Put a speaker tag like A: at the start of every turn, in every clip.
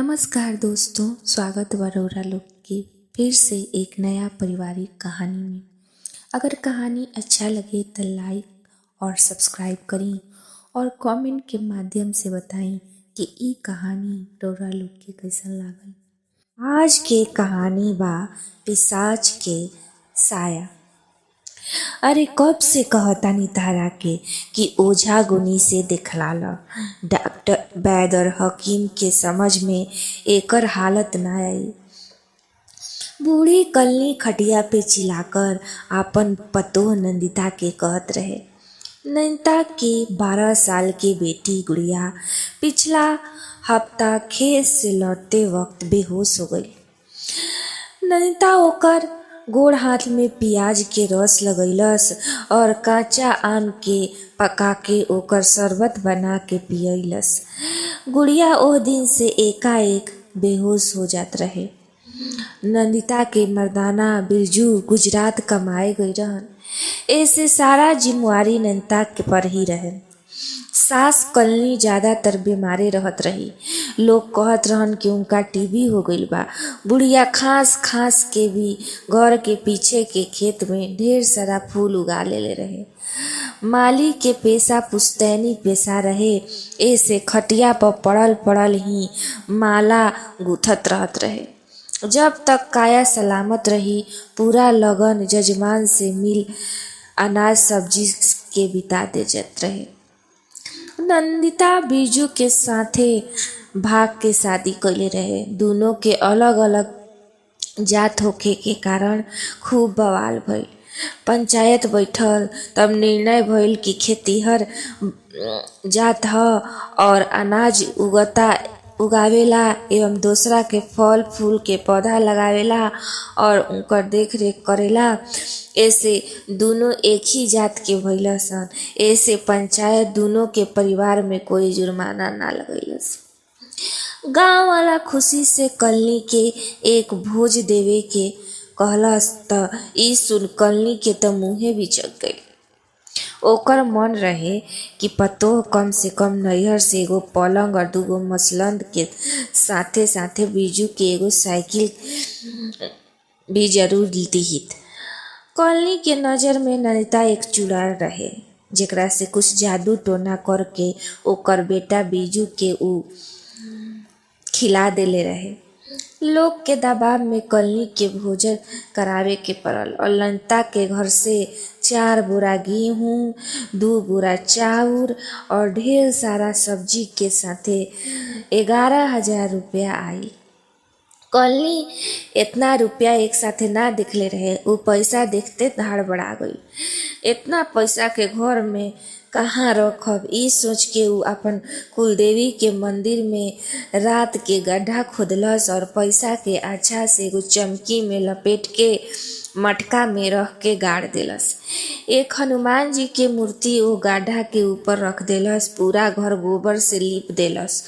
A: नमस्कार दोस्तों, स्वागत बा रउरा लोग के फिर से एक नया पारिवारिक कहानी में। अगर कहानी अच्छा लगे तो लाइक और सब्सक्राइब करी और कमेंट के माध्यम से बताई कि ई कहानी रउरा लोग के कैसन लागल। आज के कहानी बा पिशाच के साया। अरे कब से कहतानी तारा के कि ओझा गुनी से देखला ल। डॉक्टर वैद्य और हकीम के समझ में एकर हालत ना आई। बूढ़ी कलनी खटिया पे चिल्लाकर आपन पतोह नंदिता के कहत रहे। नंदिता के 12 साल की बेटी गुड़िया पिछला हफ्ता खेत से लौटते वक्त बेहोश हो गई। नंदिता ओकर गोड़ हाथ में प्याज के रस लगैलस और काचा आम के पका के ओकर शरबत बना के पियलस। गुड़िया ओह दिन से एकाएक बेहोश हो जात रहे। नंदिता के मर्दाना बिरजू गुजरात कमाए गई रहन। ऐसे सारा जिम्मेवारी नंदिता के पर ही रहे। सास कलनी ज्यादातर बीमारे रहत रही। लोग कहत रहन कि उनका टीबी हो गईल बा। बुढ़िया खास खास के भी घर के पीछे के खेत में ढेर सारा फूल उगा लेले रहे। माली के पेशा पुश्तैनी पेशा रहे। ऐसे खटिया पर पड़ल पड़ल ही माला गुथत रहत रहे। जब तक काया सलामत रही पूरा लगन जजमान से मिल अनाज सब्जी के बिता दे जात रहे। नंदिता बिरजू के साथे भाग के शादी कैले रहे। दोनों के अलग अलग जात होखे के कारण खूब बवाल भइल। पंचायत बैठल तब निर्णय भइल कि खेतीहर जात ह और अनाज उगावेला एवं दूसरा के फल फूल के पौधा लगावेला और उनकर देख रेख करेला। ऐसे दोनों एक ही जात के भइलसन। ऐसे पंचायत दोनों के परिवार में कोई जुर्माना ना लगैलस। गांव वाला खुशी से कलनी के एक भोज देवे के कहलस त ई सुन कलनी के त मुँहे बिचक गई। ओकर मन रहे कि पतोह कम से कम नैहर से एगो पलंग और 2 मसलंद के साथे साथे बिरजू के एगो साइकिल भी जरूर दीहित। कलनी के नजर में नंदिता एक चुड़ैल रहे जेकरा से कुछ जादू टोना करके ओकर बेटा बिरजू के ऊ खिला देले रहे। लोग के दबाव में कलनी के भोजन करावे के पड़ल और नंदिता के घर से 4 बोरा गेहूं, 2 बोरा चाउर और ढेर सारा सब्जी के साथे 11,000 रुपया आई। कलनी इतना रुपया एक साथे ना देखले रहे। वो पैसा देखते धाड़ बढ़ा गई। इतना पैसा के घर में कहाँ रखब ई सोच के ऊ अपन कुलदेवी के मंदिर में रात के गड्ढा खोदलस और पैसा के अच्छा से एगो चमकी में लपेट के मटका में रख के गाड़ देलस। एक हनुमान जी के मूर्ति वो गड्ढा के ऊपर रख देलस। पूरा घर गोबर से लीप देलस।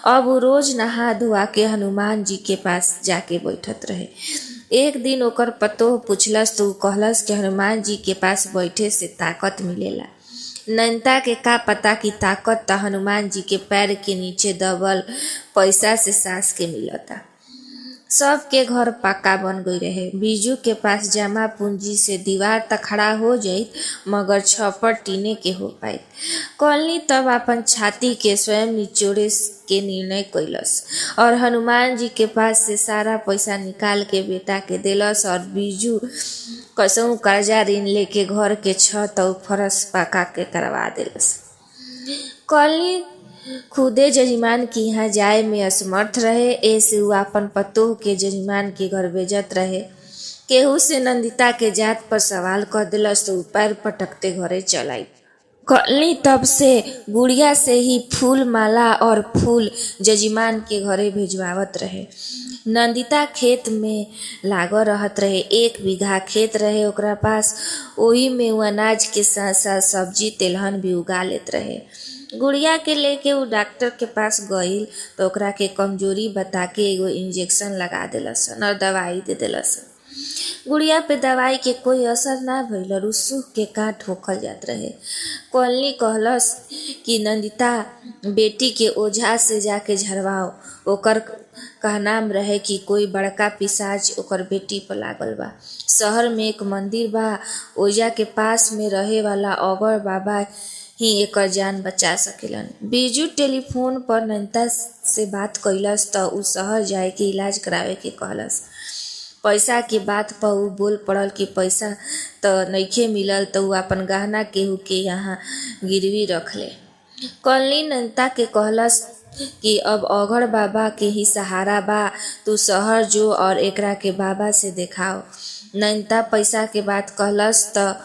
A: अब वो रोज नहा धोआ के हनुमान जी के पास जाके बैठत रहे। एक दिन ओकर पतोह पूछलस तो ऊ कहलस कि हनुमान जी के पास बैठे से ताकत मिलेला। नंदिता के का पता कि ताकत त हनुमान जी के पैर के नीचे दबल पैसा से सास के मिलता। सबके घर पक्का बन गई रहे। बिरजू के पास जमा पूंजी से दीवार त खड़ा हो जाइत मगर छप्पर टीने के हो पाई। कलनी तब अपन छाती के स्वयं निचोड़े के निर्णय कैलस और हनुमान जी के पास से सारा पैसा निकाल के बेटा के देलस और बिरजू कसहू कर्जा ऋण लेके घर के छत और फरश पका के करवा देलस। कलनी खुदे जजमान के यहाँ जाए में असमर्थ रहे। ऐसे ऊ अपन पतोह के जजमान के घर भेजत रहे। केहू से नंदिता के जात पर सवाल कर दिलस तो ऊ पैर पटकते घरे चल आई। कलनी तब से गुड़िया से ही फूल माला और फूल जजमान के घरे भेजवावत रहे। नंदिता खेत में लागल रहत रहे। 1 बीघा खेत रहे ओकरा पास। ओही में ऊ अनाज के साथ साथ सब्जी तेलहन भी उगा लेत रहे। गुड़िया के लेके ऊ डॉक्टर के पास गईल तो ओकरा के कमजोरी बता के एगो इंजेक्शन लगा देलसन और दवाई दे देलसन। गुड़िया पे दवाई के कोई असर ना भइल और ऊ सूख के काट होखल जात रहे। कलनी कहलस कि नंदिता बेटी के ओझा से जाके झरवाओ। ओकर कहनाम रहे कि कोई बड़का पिशाच ओकर बेटी पर लागल बा। शहर में एक मंदिर बा, ओइजा के पास में रहे वाला अगड़ बाबा ही एकर जान बचा सकेलन। बिरजू टेलीफोन पर नैता से बात कइलस त उ शहर जाए के इलाज करावे के कहलस। पैसा के बात पर उ बोल पड़ल कि पैसा त नइखे मिलल त उ अपन गहना केहू के यहाँ गिरवी रख ले। कलनी नैता के कहलस कि अब अघड़ बाबा के ही सहारा बा, तू शहर जो और एकरा के बाबा से देखाओ। नैता पैसा के बात कहलस त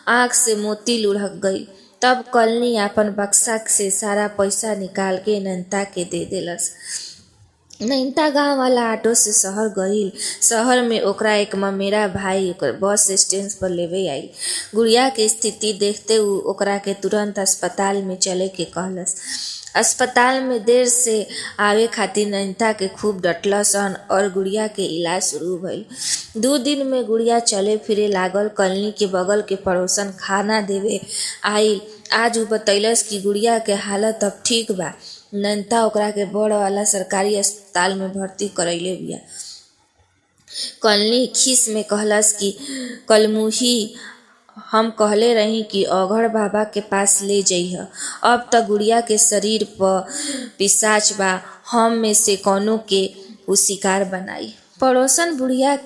A: आँख से मोती लुढ़क गई। तब कलनी अपन बक्सा से सारा पैसा निकाल के नैता के दे देलस। नैता गांव वाला ऑटो से शहर गईल। शहर में ओकरा एक ममेरा भाई ओकर बस स्टैंड पर लेवे आई। गुड़िया के स्थिति देखते उ ओकरा के तुरंत अस्पताल में चले के कहलस। अस्पताल में देर से आवे खातिर नैता के खूब डटलसन और गुड़िया के इलाज शुरू भइल। 2 दिन में गुड़िया चले फिरे लागल। कलनी के बगल के पड़ोसन खाना देवे आइल। आज उ बतैलस कि गुड़िया के हालत अब ठीक बा। नैता ओकरा के बड़ वाला सरकारी अस्पताल में भर्ती करैले बिया। कलनी खीस में कहलस कि कलमुही हम कहले रही कि अघड़ बाबा के पास ले जइह। अब त गुड़िया के शरीर पर पिशाच बा, हम में से कौनो के उ शिकार बनाई। पड़ोसन बुढ़िया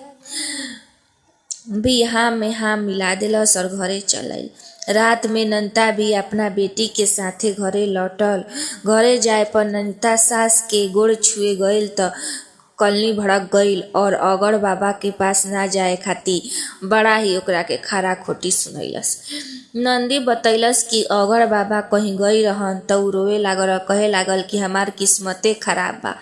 A: भी हाँ में हाँ मिला देलस और घरे चल आइल। रात में नैता भी अपना बेटी के साथे घरे लौटल। घरे जाए पर नैता सास के गोड़ छुए गईल त कलनी भड़क गईल और अगड़ बाबा के पास ना जाए खातिर बड़ा ही ओकरा के खरा खोटी सुनैलस। नंदी बतैलस कि अगड़ बाबा कहीं गई रहन त उ रोवे लागल और कहे लागल कि हमार किस्मते खराब बा।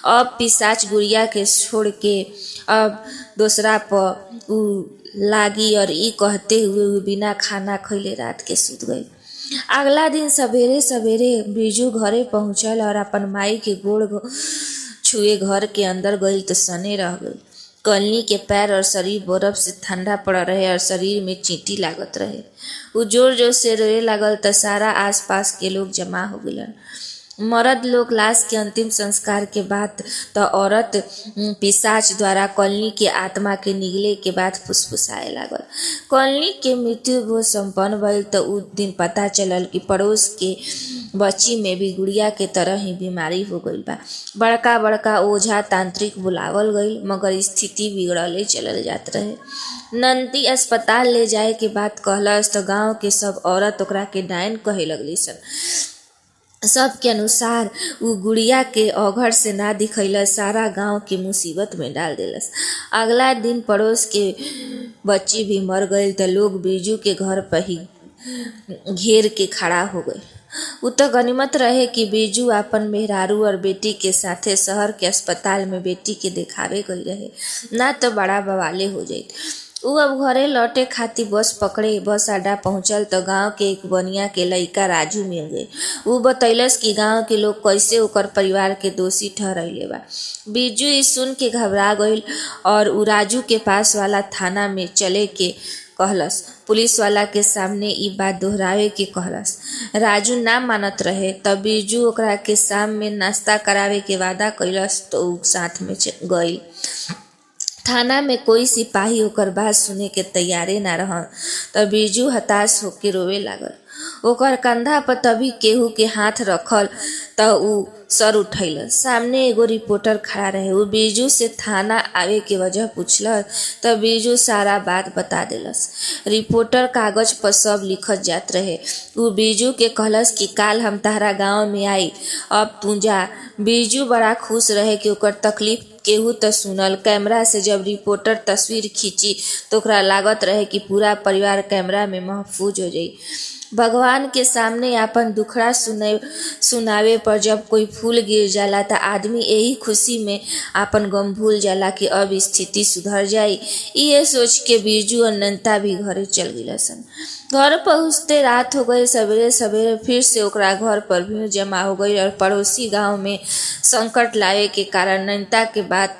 A: अब पिशाच गुड़िया के छोड़ के अब दूसरा पर उ लागी और ई कहते हुए उ बिना खाना खइले रात के सुत गई। अगला दिन सवेरे सवेरे बिरजू घरे पहुंचल और अपन माई के गोड़ छुए घर के अंदर गई तो सने रह गई। कलनी के पैर और शरीर बर्फ से ठंडा पड़ रहे और शरीर में चींटी लागत रहे। उ जोर जोर से रोए लागल त सारा आस पास के लोग जमा हो गइलन। मर्द लोग लाश के अंतिम संस्कार के बाद त औरत पिशाच द्वारा कलनी के आत्मा के निगले के बाद फुसफुसाए लागल। कलनी के मृत्यु भोज संपन्न भइल त उ दिन पता चलल कि पड़ोस के बच्ची में भी गुड़िया के तरह ही बीमारी हो गईल बा। बड़का बड़का ओझा तांत्रिक बुलावल गईल, मगर स्थिति बिगड़ले चलल जात रहे। नंदी अस्पताल ले जाए के बाद कहलस त गांव के सब औरत ओकरा के डायन कहे लगली सन। सब के अनुसार उ गुड़िया के अघड़ से ना दिखैलस, सारा गांव के मुसीबत में डाल देलस। अगला दिन पड़ोस के बच्ची भी मर गईल त लोग बिरजू के घर पर ही घेर के खड़ा हो गए। उ तो गनीमत रहे कि बिरजू अपन मेहरारू और बेटी के साथे शहर के अस्पताल में बेटी के देखावे गई रहे, ना तो बड़ा बवाले हो जाइत। उ अब घरे लौटे खातिर बस पकड़े। बस अड्डा पहुंचल तो गांव के एक बनिया के लइका राजू मिल गए। उ बतैलस कि गांव के लोग कैसे ओकर परिवार के दोषी ठहरैले बा। बिरजू ई सुन के घबरा गईल और उ राजू के पास वाला थाना में चले के कहलस। पुलिस वाला के सामने ई बात दोहरावे के कहलस। राजू ना मानत रहे तब बिरजू ओकरा के शाम में नाश्ता करावे के वादा कइलस तो उ साथ में गईल। थाना में कोई सिपाही ओकर बात सुने के तैयारे ना रहन तब बिरजू हताश होके रोवे लागल। ओकर कंधा पर तभी केहू के हाथ रखल त उ सर उठैल। सामने एगो रिपोर्टर खड़ा रहे। उ बिरजू से थाना आवे के वजह पूछल तब बिरजू सारा बात बता देलस। रिपोर्टर कागज पर सब लिखत जात रहे। उ बिरजू के कहलस कि काल हम तारा गांव में आई, अब तू जा। बिरजू बड़ा खुश रहे कि ओकर तकलीफ केहू त सुनल। कैमरा से जब रिपोर्टर तस्वीर खींची तो ओकरा लागत रहे कि पूरा परिवार कैमरा में महफूज हो जाई। भगवान के सामने आपन दुखड़ा सुनावे पर जब कोई फूल गिर जाला त आदमी यही खुशी में आपन गम भूल जाला कि अब स्थिति सुधर जाई। ये सोच के बिरजू और नैता भी घरे चल गिलसन। घर पहुँचते रात हो गई। सवेरे सवेरे फिर से ओकरा घर पर भीड़ जमा हो गई और पड़ोसी गांव में संकट लावे के कारण नैता के बात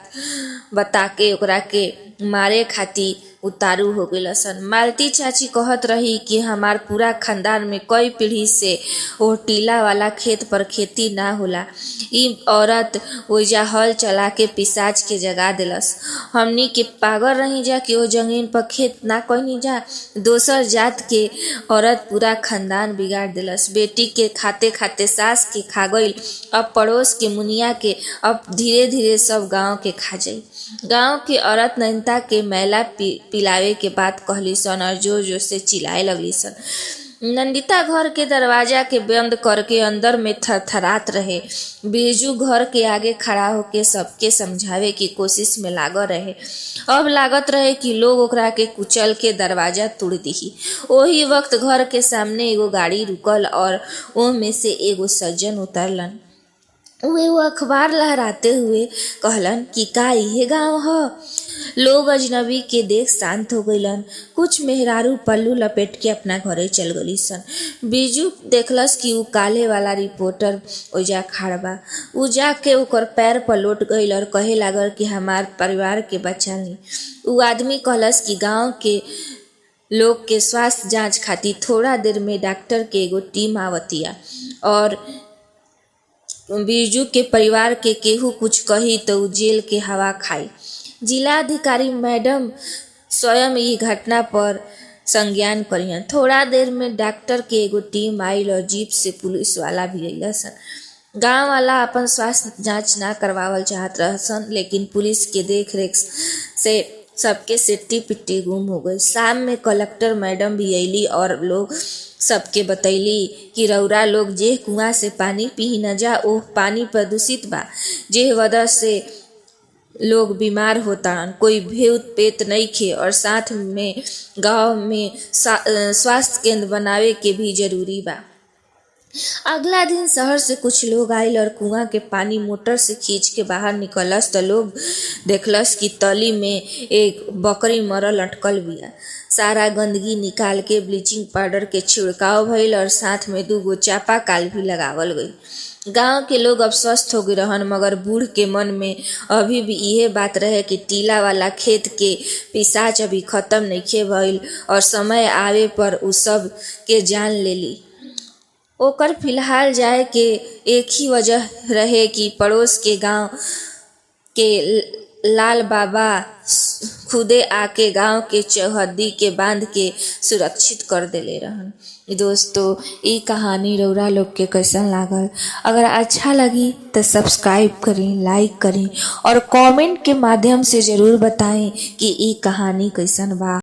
A: बता के ओकरा के मारे खातिर उतारू हो गइल सन। मालती चाची कहत रही कि हमार पूरा खानदान में कई पीढ़ी से वो टीला वाला खेत पर खेती ना होला। ई औरत ओइजा हल चला के पिसाच के जगा देलस। हमनी के पागल रही जा कि वो जमीन पर खेत ना कहीं जा। दोसर जात के औरत पूरा खानदान बिगाड़ देलस। बेटी के खाते खाते सास के खा गईल, अब पड़ोस के मुनिया के, अब धीरे धीरे सब गांव के खा जाई। गांव के औरत नैनता के मैला पिलावे के बात कहली सन और जोर जोर से चिल्लाए लगली सन। नंदिता घर के दरवाजा के बंद करके अंदर में थरथरात रहे। बिरजू घर के आगे खड़ा होके सबके समझावे की कोशिश में लागल रहे। अब लागत रहे कि लोग ओकरा के कुचल के दरवाजा तोड़ दीही। ओही वक्त घर के सामने एगो गाड़ी रुकल और ओ में से एगो सज्जन उतरलन। वो अखबार लहराते हुए कहलन कि का इहे गाँव ह? लोग अजनबी के देख शांत हो गइलन। कुछ मेहरारू पल्लू लपेट के अपना घरे चल गली सन। बिरजू देखलस कि उ काले वाला रिपोर्टर ओइजा खड़ा बा। उ जाके ओकर पैर पर लोट गइल और कहे लागल कि हमार परिवार के बचा ली। उ आदमी कहलस कि गांव के लोग के स्वास्थ्य जांच खातिर थोड़ा देर में डॉक्टर के एगो टीम आवतिया और बिरजू के परिवार के केहू कुछ कही तो उ जेल के हवा खाई। जिलाधिकारी मैडम स्वयं ई घटना पर संज्ञान करियन। थोड़ा देर में डॉक्टर के एगो टीम आइल और जीप से पुलिस वाला भी अइला सन। गांव वाला अपन स्वास्थ्य जांच ना करवावल चाहत रहसन, लेकिन पुलिस के देख रेख से सबके सिट्टी पिट्टी गुम हो गई। शाम में कलेक्टर मैडम भी अइली और लोग सबके बतैली कि रउरा लोग जे कुआं से पानी पी न जा, ओह पानी प्रदूषित बा, जे वजह से लोग बीमार होतान। कोई भूत पेत नइखे और साथ में गांव में स्वास्थ्य केंद्र बनावे के भी जरूरी बा। अगला दिन शहर से कुछ लोग आइल और कुआं के पानी मोटर से खींच के बाहर निकलस तो लोग देखलस कि तली में एक बकरी मरल अटकल बिया। सारा गंदगी निकाल के ब्लीचिंग पाउडर के छिड़काव भइल और साथ में 2 गो चापाकल भी लगावल गई। गांव के लोग अब स्वस्थ हो गए रहन, मगर बूढ़ के मन में अभी भी इहे बात रहे कि टीला वाला खेत के पिसाच अभी खत्म नइखे भइल और समय आवे पर उ सब के जान लेली। ओकर फिलहाल जाए के एक ही वजह रहे कि पड़ोस के गांव के लाल बाबा खुदे आके गांव के चौहद्दी के बांध के सुरक्षित कर देले रहन। दोस्तों, ई कहानी रउरा लोग के कैसन लागल? अगर अच्छा लगी तो सब्सक्राइब करें, लाइक करें और कमेंट के माध्यम से जरूर बताएं कि ई कहानी कैसन बा।